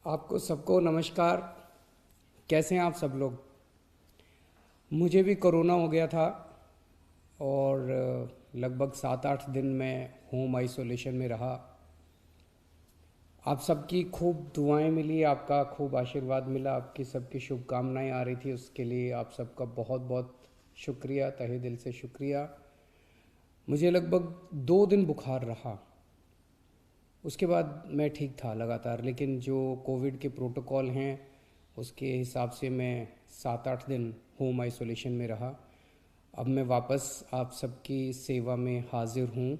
आपको सबको नमस्कार। कैसे हैं आप सब लोग? मुझे भी कोरोना हो गया था और लगभग 7-8 दिन मैं होम आइसोलेशन में रहा। आप सबकी खूब दुआएं मिली, आपका खूब आशीर्वाद मिला, आपकी सबकी शुभकामनाएं आ रही थी, उसके लिए आप सबका बहुत बहुत शुक्रिया, तहे दिल से शुक्रिया। मुझे लगभग 2 दिन बुखार रहा, उसके बाद मैं ठीक था लगातार, लेकिन जो कोविड के प्रोटोकॉल हैं उसके हिसाब से मैं 7-8 दिन होम आइसोलेशन में रहा। अब मैं वापस आप सबकी सेवा में हाजिर हूँ।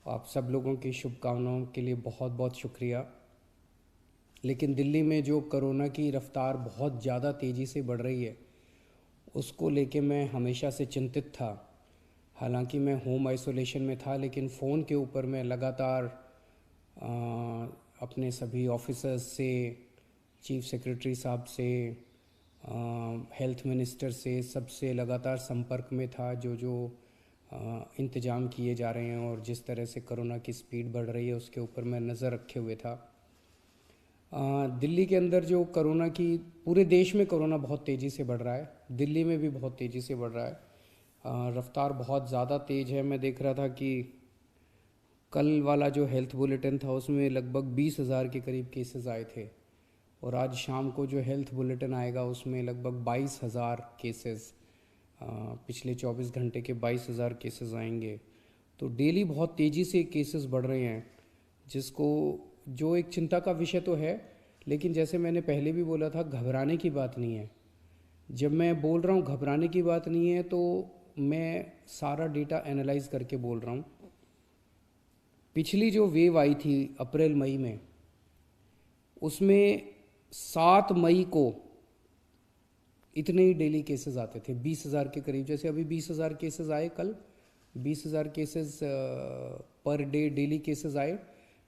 आप सब लोगों की शुभकामनाओं के लिए बहुत बहुत शुक्रिया। लेकिन दिल्ली में जो कोरोना की रफ़्तार बहुत ज़्यादा तेज़ी से बढ़ रही है, उसको लेके मैं हमेशा से चिंतित था। हालांकि मैं होम आइसोलेशन में था, लेकिन फ़ोन के ऊपर मैं लगातार अ, अपने सभी ऑफिसर्स से, चीफ सेक्रेटरी साहब से, हेल्थ मिनिस्टर से, सबसे लगातार संपर्क में था। जो जो इंतज़ाम किए जा रहे हैं और जिस तरह से कोरोना की स्पीड बढ़ रही है उसके ऊपर मैं नज़र रखे हुए था। दिल्ली के अंदर जो कोरोना की, पूरे देश में कोरोना बहुत तेज़ी से बढ़ रहा है, दिल्ली में भी बहुत तेज़ी से बढ़ रहा है। रफ्तार बहुत ज़्यादा तेज़ है। मैं देख रहा था कि कल वाला जो हेल्थ बुलेटिन था उसमें लगभग 20,000 के करीब केसेस आए थे, और आज शाम को जो हेल्थ बुलेटिन आएगा उसमें लगभग 22,000 केसेस, पिछले 24 घंटे के 22,000 केसेस आएंगे। तो डेली बहुत तेज़ी से केसेस बढ़ रहे हैं, जिसको, जो एक चिंता का विषय तो है, लेकिन जैसे मैंने पहले भी बोला था, घबराने की बात नहीं है। जब मैं बोल रहा हूँ घबराने की बात नहीं है, तो मैं सारा डेटा एनालाइज करके बोल रहा हूँ। पिछली जो वेव आई थी अप्रैल मई में, उसमें 7 मई को इतने ही डेली केसेस आते थे, 20,000 के करीब। जैसे अभी 20,000 केसेस आए कल, 20,000 cases per day daily cases आए।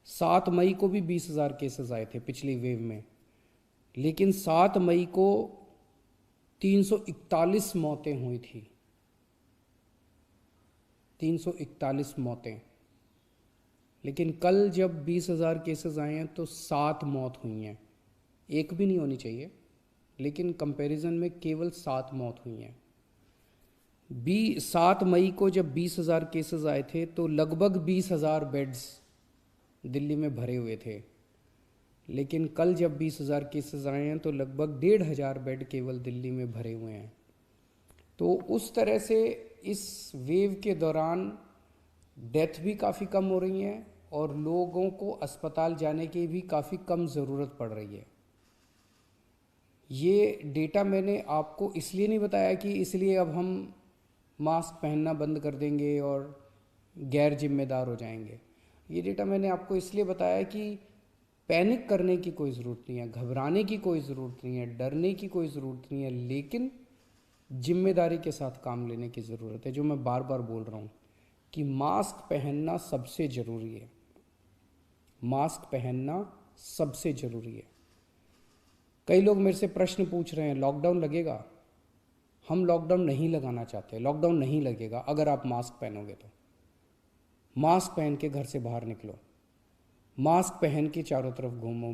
7 मई को भी 20,000 केसेस आए थे पिछली वेव में, लेकिन 7 मई को 341 मौतें हुई थी। 341 मौतें। लेकिन कल जब 20,000 केसेस आए हैं तो 7 मौत हुई हैं। एक भी नहीं होनी चाहिए, लेकिन कंपैरिजन में केवल 7 मौत हुई हैं। 7 मई को जब 20,000 केसेस आए थे तो लगभग 20,000 बेड्स दिल्ली में भरे हुए थे, लेकिन कल जब 20,000 केसेस आए हैं तो लगभग 1,500 बेड केवल दिल्ली में भरे हुए हैं। तो उस तरह से इस वेव के दौरान डेथ भी काफ़ी कम हो रही हैं और लोगों को अस्पताल जाने की भी काफ़ी कम ज़रूरत पड़ रही है। ये डेटा मैंने आपको इसलिए नहीं बताया कि इसलिए अब हम मास्क पहनना बंद कर देंगे और गैर जिम्मेदार हो जाएंगे। ये डेटा मैंने आपको इसलिए बताया कि पैनिक करने की कोई ज़रूरत नहीं है, घबराने की कोई ज़रूरत नहीं है, डरने की कोई ज़रूरत नहीं है, लेकिन जिम्मेदारी के साथ काम लेने की ज़रूरत है। जो मैं बार बार बोल रहा हूँ कि मास्क पहनना सबसे ज़रूरी है। मास्क पहनना सबसे ज़रूरी है। कई लोग मेरे से प्रश्न पूछ रहे हैं, लॉकडाउन लगेगा? हम लॉकडाउन नहीं लगाना चाहते, लॉकडाउन नहीं लगेगा अगर आप मास्क पहनोगे तो। मास्क पहन के घर से बाहर निकलो, मास्क पहन के चारों तरफ घूमो।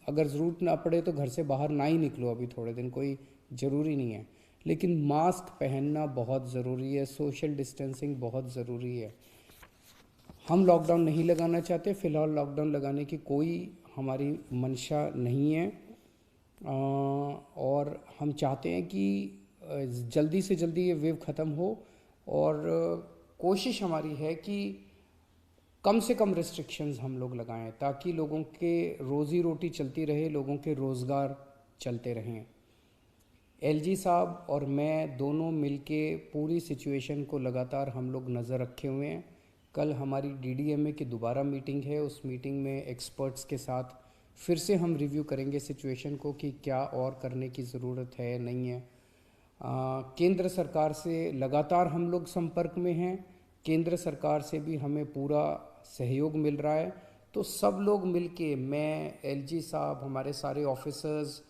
अगर ज़रूरत ना पड़े तो घर से बाहर ना ही निकलो, अभी थोड़े दिन कोई ज़रूरी नहीं है, लेकिन मास्क पहनना बहुत ज़रूरी है। सोशल डिस्टेंसिंग बहुत ज़रूरी है। हम लॉकडाउन नहीं लगाना चाहते, फ़िलहाल लॉकडाउन लगाने की कोई हमारी मंशा नहीं है। और हम चाहते हैं कि जल्दी से जल्दी ये वेव ख़त्म हो, और कोशिश हमारी है कि कम से कम रिस्ट्रिक्शंस हम लोग लगाएं, ताकि लोगों के रोज़ी रोटी चलती रहे, लोगों के रोज़गार चलते रहें। एलजी साहब और मैं दोनों मिलके पूरी सिचुएशन को लगातार हम लोग नज़र रखे हुए हैं। कल हमारी डीडीएमए की दोबारा मीटिंग है, उस मीटिंग में एक्सपर्ट्स के साथ फिर से हम रिव्यू करेंगे सिचुएशन को कि क्या और करने की ज़रूरत है, नहीं है। केंद्र सरकार से लगातार हम लोग संपर्क में हैं, केंद्र सरकार से भी हमें पूरा सहयोग मिल रहा है। तो सब लोग मिलके, मैं, एलजी साहब, हमारे सारे ऑफिसर्स,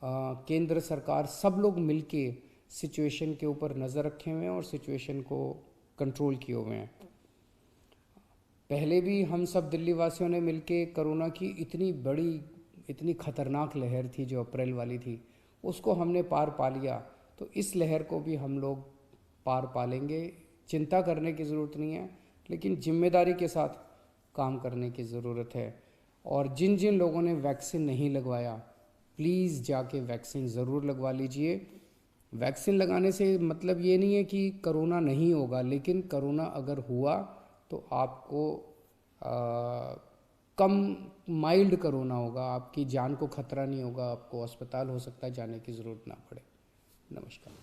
केंद्र सरकार, सब लोग मिलके सिचुएशन के ऊपर नज़र रखे हुए हैं और सिचुएशन को कंट्रोल किए हुए हैं। पहले भी हम सब दिल्ली वासियों ने मिलके कोरोना की इतनी बड़ी इतनी खतरनाक लहर थी जो अप्रैल वाली थी, उसको हमने पार पा लिया, तो इस लहर को भी हम लोग पार पा लेंगे। चिंता करने की ज़रूरत नहीं है, लेकिन जिम्मेदारी के साथ काम करने की ज़रूरत है। और जिन जिन लोगों ने वैक्सीन नहीं लगवाया, प्लीज़ जाके वैक्सीन ज़रूर लगवा लीजिए। वैक्सीन लगाने से मतलब ये नहीं है कि करोना नहीं होगा, लेकिन करोना अगर हुआ तो आपको कम माइल्ड करोना होगा, आपकी जान को खतरा नहीं होगा, आपको अस्पताल हो सकता है जाने की ज़रूरत ना पड़े। नमस्कार।